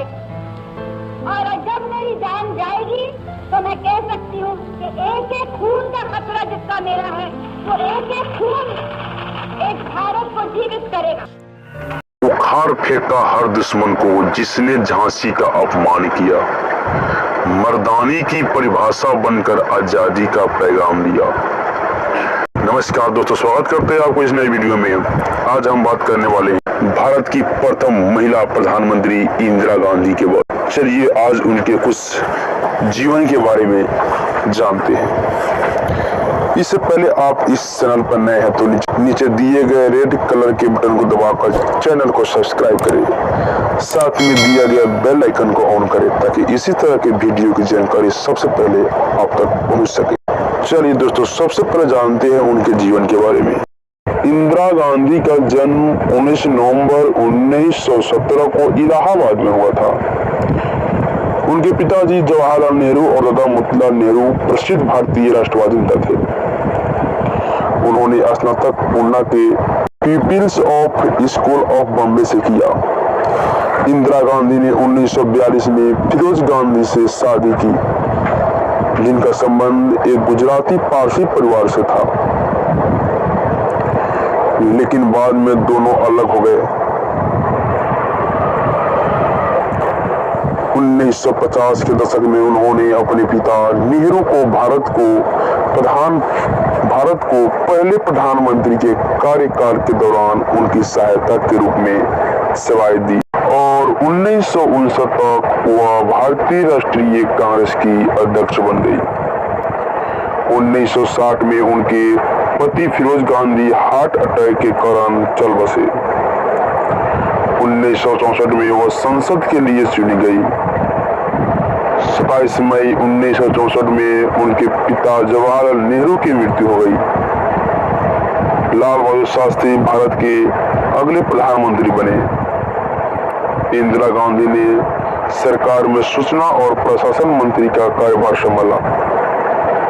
जाएगी, और जब मेरी जान जाएगी तो मैं कह सकती हूँ कि एक एक खून का खतरा जितना मेरा है, वो एक एक खून एक भारत को जीवित करेगा। उखाड़ फेंका हर दुश्मन को जिसने झांसी का अपमान किया, मर्दानी की परिभाषा बनकर आजादी का पैगाम दिया। नमस्कार दोस्तों, स्वागत करते हैं आपको इस नई वीडियो में। आज हम बात करने वाले हैं भारत की प्रथम महिला प्रधानमंत्री इंदिरा गांधी के बारे में। चलिए आज उनके कुछ जीवन के बारे में जानते हैं। इससे पहले आप इस चैनल पर नए हैं तो नीचे दिए गए रेड कलर के बटन को दबाकर चैनल को सब्सक्राइब करें, साथ में दिया गया बेल आइकन को ऑन करें ताकि इसी तरह के वीडियो की जानकारी सबसे पहले आप तक पहुंच सके। चलिए दोस्तों, सबसे पहले जानते हैं उनके जीवन के बारे में। इंदिरा गांधी का जन्म 19 नवंबर 1917 को इलाहाबाद में हुआ था। उनके पिताजी जवाहरलाल नेहरू और दादा मोतीलाल नेहरू प्रसिद्ध भारतीय राष्ट्रवादी नेता थे। उन्होंने स्नातक पूना के peoples of school of Bombay से किया। इंदिरा गांधी ने 1942 में फिरोज गांधी से शादी की, जिनका संबंध एक गुजराती पारसी परिवार से था, लेकिन बाद में दोनों अलग हो गए। 1950 के दशक में उन्होंने अपने पिता नेहरू को भारत को पहले प्रधानमंत्री के कार्यकाल के दौरान उनकी सहायता के रूप में सेवाएं दी और 1959 तक वह भारतीय राष्ट्रीय कांग्रेस की अध्यक्ष बन गई। 1960 में उनके पति फिरोज गांधी हार्ट अटैक के कारण चल बसे। 1964 में वह संसद के लिए चुनी गई। 27 मई 1964 में उनके पिता जवाहरलाल नेहरू की मृत्यु हो गई। लाल बहादुर शास्त्री भारत के अगले प्रधानमंत्री बने। इंदिरा गांधी ने सरकार में सूचना और प्रशासन मंत्री का कार्यभार संभाला,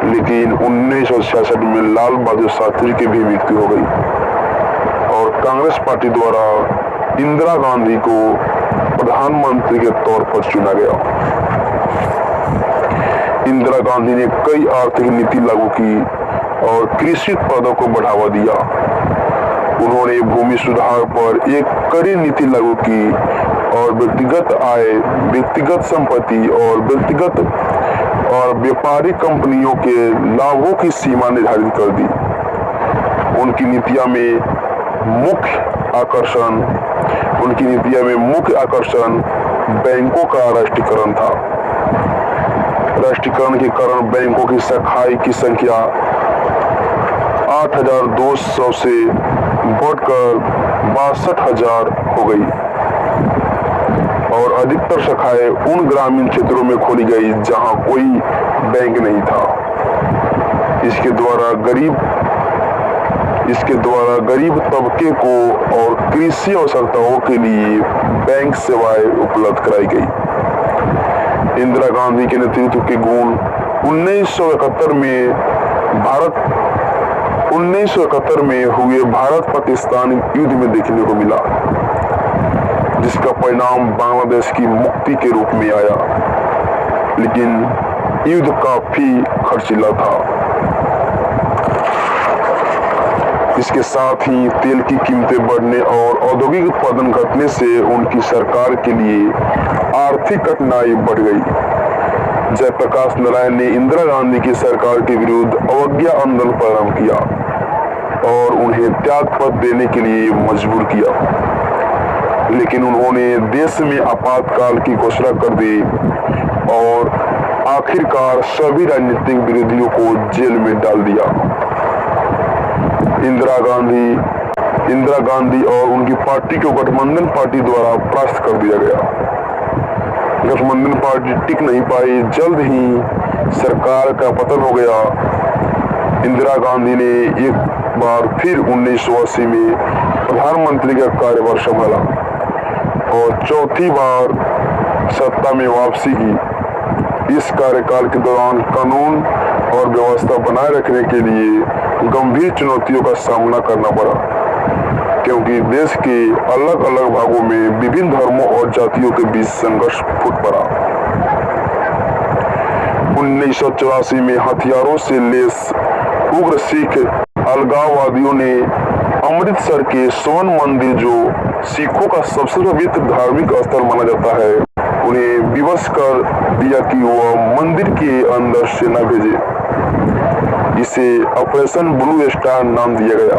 लेकिन 1966 में लाल बहादुर शास्त्री की भी मृत्यु हो गई और कांग्रेस पार्टी द्वारा इंदिरा गांधी को प्रधानमंत्री के तौर पर चुना गया। इंदिरा गांधी ने कई आर्थिक नीति लागू की और कृषि उत्पादों को बढ़ावा दिया। उन्होंने भूमि सुधार पर एक कड़ी नीति लागू की और व्यक्तिगत आय, व्यक्तिगत संपत्ति और व्यक्तिगत और व्यापारिक कंपनियों के लाभों की सीमा निर्धारित कर दी। उनकी नीतियों में मुख्य आकर्षण बैंकों का राष्ट्रीयकरण था। राष्ट्रीयकरण के कारण बैंकों की शाखाएं की संख्या 8,200 से बढ़कर 62,000 हो गई और अधिकतर शाखाएं उन ग्रामीण क्षेत्रों में खोली गई जहां कोई बैंक नहीं था। इसके द्वारा गरीब तबके को और कृषि आवश्यकताओं के लिए बैंक सेवाएं उपलब्ध कराई गई। इंदिरा गांधी के नेतृत्व के गुण 1971 में हुए भारत पाकिस्तान युद्ध में देखने को मिला, जिसका परिणाम बांग्लादेश की मुक्ति के रूप में आया, लेकिन युद्ध काफी खर्चीला था। इसके साथ ही तेल की कीमतें बढ़ने और औद्योगिक उत्पादन घटने से उनकी सरकार के लिए आर्थिक कठिनाई बढ़ गई। जयप्रकाश नारायण ने इंदिरा गांधी की सरकार के विरुद्ध अवज्ञा आंदोलन प्रारंभ किया और उन्हें त्यागपत्र देने के लिए मजबूर किया, लेकिन उन्होंने देश में आपातकाल की घोषणा कर दी और आखिरकार सभी राजनीतिक विरोधियों को जेल में डाल दिया। इंदिरा गांधी और उनकी पार्टी को गठबंधन पार्टी द्वारा परास्त कर दिया गया। गठबंधन पार्टी टिक नहीं पाई, जल्द ही सरकार का पतन हो गया। इंदिरा गांधी ने एक बार फिर 1980 में प्रधानमंत्री का कार्यभार संभाला और चौथी बार सत्ता में वापसी की। इस कार्यकाल के दौरान कानून और व्यवस्था बनाए रखने के लिए गंभीर चुनौतियों का सामना करना पड़ा। क्योंकि देश के अलग अलग भागों में विभिन्न धर्मों और जातियों के बीच संघर्ष फूट पड़ा। 1984 में हथियारों से लैस उग्र सिख अलगाववादियों ने अमृतसर के स्वर्ण मंदिर, जो सिखों का सबसे पवित्र धार्मिक स्थल माना जाता है, उन्हें विवश कर दिया कि वह मंदिर के अंदर सेना भेजे। इसे ऑपरेशन ब्लू स्टार नाम दिया गया।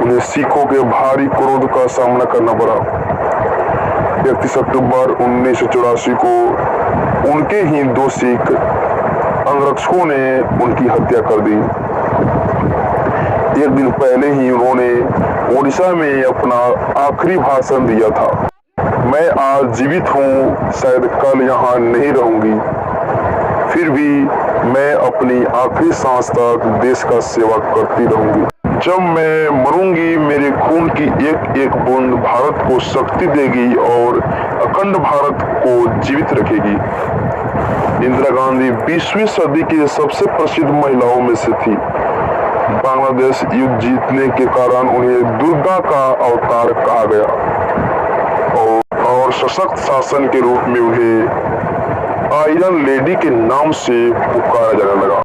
उन्हें सिखों के भारी क्रोध का सामना करना पड़ा। 31 अक्टूबर 1984 को उनके ही 2 सिख अंगरक्षकों ने उनकी हत्या कर दी। एक दिन पहले ही उन्होंने ओडिशा में अपना आखिरी भाषण दिया था। मैं आज जीवित हूँ, शायद कल यहाँ नहीं रहूंगी, फिर भी मैं अपनी आखिरी सांस तक देश का सेवा करती रहूंगी। जब मैं मरूंगी, मेरे खून की एक एक बूंद भारत को शक्ति देगी और अखंड भारत को जीवित रखेगी। इंदिरा गांधी 20वीं सदी की सबसे प्रसिद्ध महिलाओं में से थी। बांग्लादेश युद्ध जीतने के कारण उन्हें दुर्गा का अवतार कहा गया और सशक्त शासन के रूप में उन्हें आयरन लेडी के नाम से पुकारा जाने लगा।